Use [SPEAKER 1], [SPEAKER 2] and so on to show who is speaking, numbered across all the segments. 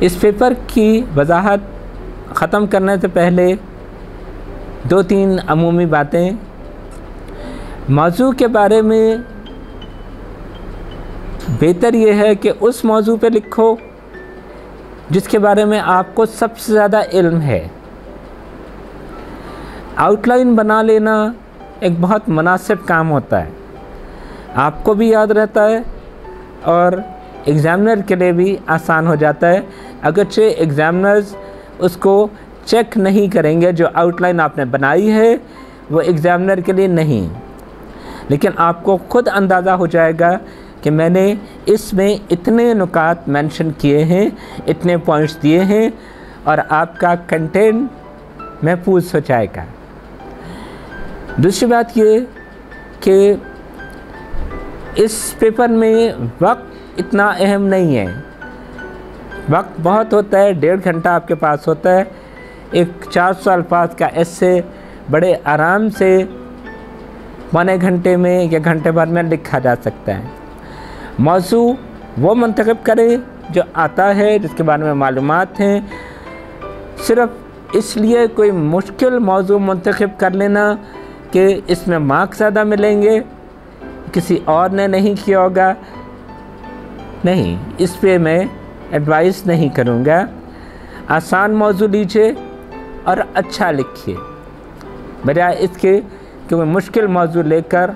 [SPEAKER 1] इस पेपर की वजाहत ख़त्म करने से पहले 2-3 अमूमी बातें। मौजू के बारे में बेहतर ये है कि उस मौजू पे लिखो जिसके बारे में आपको सबसे ज़्यादा इल्म है। आउटलाइन बना लेना एक बहुत मुनासिब काम होता है, आपको भी याद रहता है और एग्ज़ामिनर के लिए भी आसान हो जाता है। अगरचे एग्ज़ामिनर्स उसको चेक नहीं करेंगे, जो आउटलाइन आपने बनाई है वो एग्ज़ामिनर के लिए नहीं, लेकिन आपको ख़ुद अंदाज़ा हो जाएगा कि मैंने इसमें इतने नुकात मेंशन किए हैं, इतने पॉइंट्स दिए हैं, और आपका कंटेंट महफूज हो जाएगा। दूसरी बात ये कि इस पेपर में वक्त इतना अहम नहीं है। वक्त बहुत होता है, 1.5 घंटा आपके पास होता है। एक 400 अल्फाज का एस्से बड़े आराम से पौने घंटे में या घंटे भर में लिखा जा सकता है। मौजू वो मंतखब करें जो आता है, जिसके बारे में मालूमात हैं। सिर्फ इसलिए कोई मुश्किल मौजू मंतखब कर लेना कि इसमें मार्क्स ज़्यादा मिलेंगे, किसी और ने नहीं किया होगा, नहीं, इस पे मैं एडवाइस नहीं करूँगा। आसान मौजू लीजिए और अच्छा लिखिए, बजाय इसके कि वो मुश्किल मौजू लेकर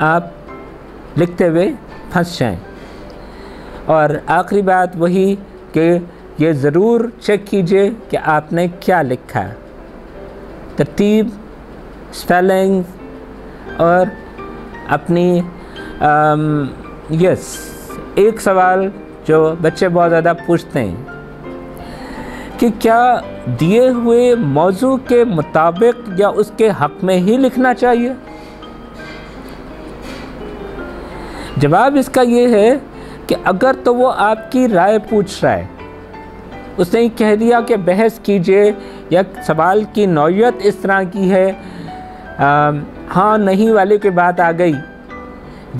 [SPEAKER 1] आप लिखते हुए फंस जाएं। और आखिरी बात वही कि ये ज़रूर चेक कीजिए कि आपने क्या लिखा है, तरतीब, स्पेलिंग और अपनी एक सवाल जो बच्चे बहुत ज़्यादा पूछते हैं कि क्या दिए हुए मौजू के मुताबिक या उसके हक़ में ही लिखना चाहिए। जवाब इसका ये है कि अगर तो वो आपकी राय पूछ रहा है, उसने ही कह दिया कि बहस कीजिए या सवाल की नौइयत इस तरह की है, हाँ नहीं वाले की बात आ गई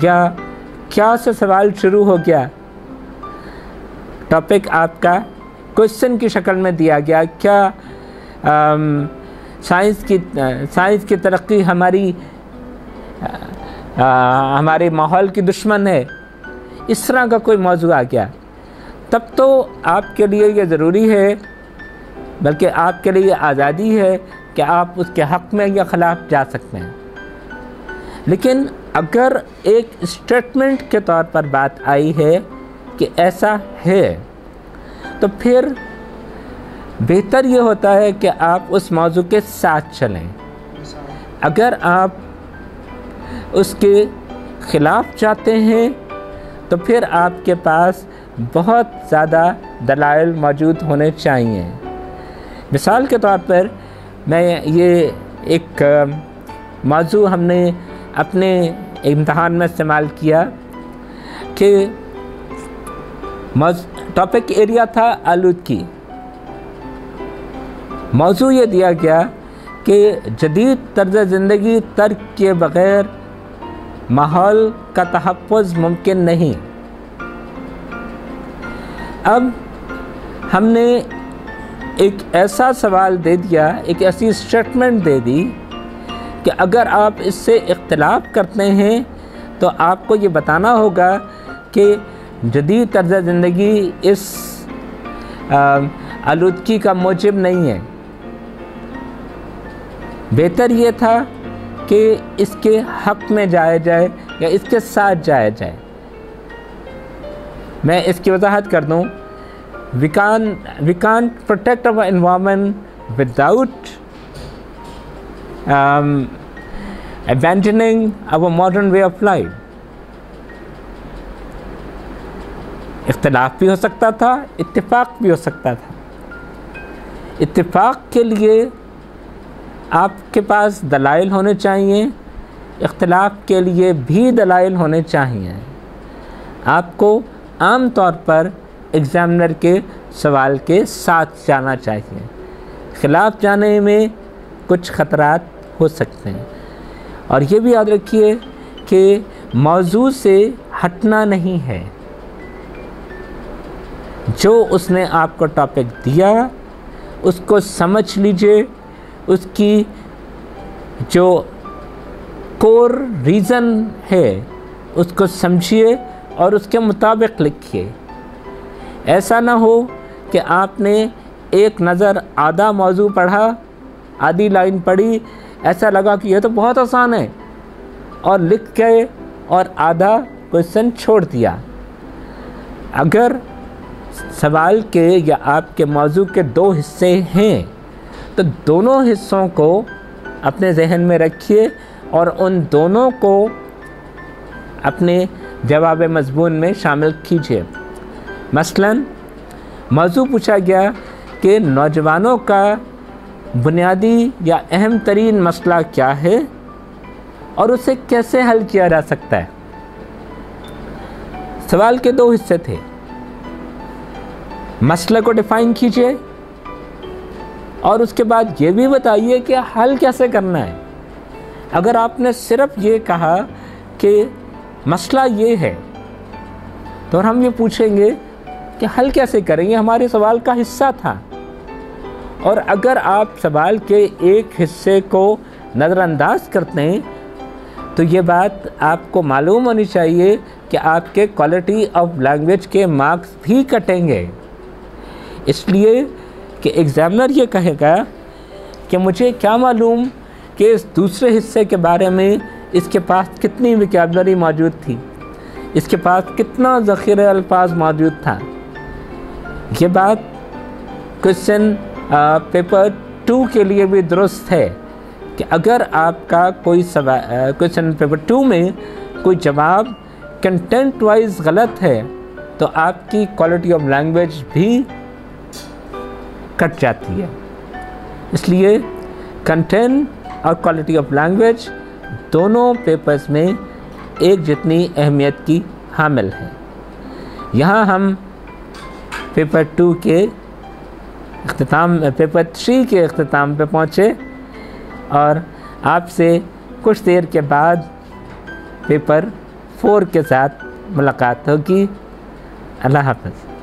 [SPEAKER 1] या क्या से सवाल शुरू हो गया, टॉपिक आपका क्वेश्चन की शक्ल में दिया गया, क्या साइंस की तरक्की हमारे माहौल की दुश्मन है, इस तरह का कोई मौजू आ गया, तब तो आपके लिए ये ज़रूरी है, बल्कि आपके लिए आज़ादी है कि आप उसके हक़ में या ख़िलाफ़ जा सकते हैं। लेकिन अगर एक स्टेटमेंट के तौर पर बात आई है कि ऐसा है, तो फिर बेहतर ये होता है कि आप उस मौजू के साथ चलें। अगर आप उसके ख़िलाफ़ चाहते हैं तो फिर आपके पास बहुत ज़्यादा दलाइल मौजूद होने चाहिए। मिसाल के तौर पर मैं ये एक मौजू हमने अपने इम्तहान में इस्तेमाल किया कि टॉपिक एरिया था आलूदगी। मौजू ये दिया गया कि जदीद तर्ज़ ज़िंदगी तर्क किए बग़ैर माहौल का तहफ़्फ़ुज़ मुमकिन नहीं। अब हमने एक ऐसा सवाल दे दिया, एक ऐसी स्टेटमेंट दे दी कि अगर आप इससे इख्तिलाफ़ करते हैं तो आपको ये बताना होगा कि जदीद तर्ज़ ज़िंदगी इस आलूदगी का मूजिब नहीं है। बेहतर ये था कि इसके हक़ में जाया जाए या इसके साथ जाया जाए। मैं इसकी वजाहत कर दूँ, we can't protect our environment without abandoning our modern way of life। इख्तिलाफ भी हो सकता था, इत्तिफाक भी हो सकता था। इत्तिफाक के लिए आपके पास दलाइल होने चाहिए, इख्तिलाफ के लिए भी दलाइल होने चाहिए। आपको आम तौर पर एग्ज़ामिनर के सवाल के साथ जाना चाहिए। ख़िलाफ़ जाने में कुछ ख़तरात हो सकते हैं। और ये भी याद रखिए कि मौजू से हटना नहीं है। जो उसने आपको टॉपिक दिया उसको समझ लीजिए, उसकी जो कोर रीज़न है उसको समझिए और उसके मुताबिक लिखिए। ऐसा ना हो कि आपने एक नज़र आधा मौजू पढ़ा, आधी लाइन पढ़ी, ऐसा लगा कि यह तो बहुत आसान है और लिख गए और आधा क्वेश्चन छोड़ दिया। अगर सवाल के या आपके मौजू के दो हिस्से हैं तो दोनों हिस्सों को अपने जहन में रखिए और उन दोनों को अपने जवाब मज़मून में शामिल कीजिए। मसलन मौजू पूछा गया कि नौजवानों का बुनियादी या अहम तरीन मसला क्या है और उसे कैसे हल किया जा सकता है। सवाल के दो हिस्से थे, मसले को डिफ़ाइन कीजिए और उसके बाद ये भी बताइए कि हल कैसे करना है। अगर आपने सिर्फ ये कहा कि मसला ये है तो हम ये पूछेंगे कि हल कैसे करेंगे, हमारे सवाल का हिस्सा था। और अगर आप सवाल के एक हिस्से को नज़रअंदाज करते हैं तो ये बात आपको मालूम होनी चाहिए कि आपके क्वालिटी ऑफ लैंग्वेज के मार्क्स भी कटेंगे। इसलिए कि एग्ज़ामिनर ये कहेगा कि मुझे क्या मालूम कि इस दूसरे हिस्से के बारे में इसके पास कितनी वोकैबुलरी मौजूद थी, इसके पास कितना ज़ख़ीरा अल्फाज मौजूद था। ये बात क्वेश्चन पेपर 2 के लिए भी दुरुस्त है कि अगर आपका कोई सवाल क्वेश्चन पेपर 2 में कोई जवाब कंटेंट वाइज गलत है तो आपकी क्वालिटी ऑफ लैंग्वेज भी कट जाती है। इसलिए कंटेंट और क्वालिटी ऑफ लैंग्वेज दोनों पेपर्स में एक जितनी अहमियत की हामिल है। यहाँ हम पेपर 2 के पेपर 3 के अख्तिताम पे पहुँचे और आपसे कुछ देर के बाद पेपर 4 के साथ मुलाकात होगी। अल्लाह हाफ़िज़।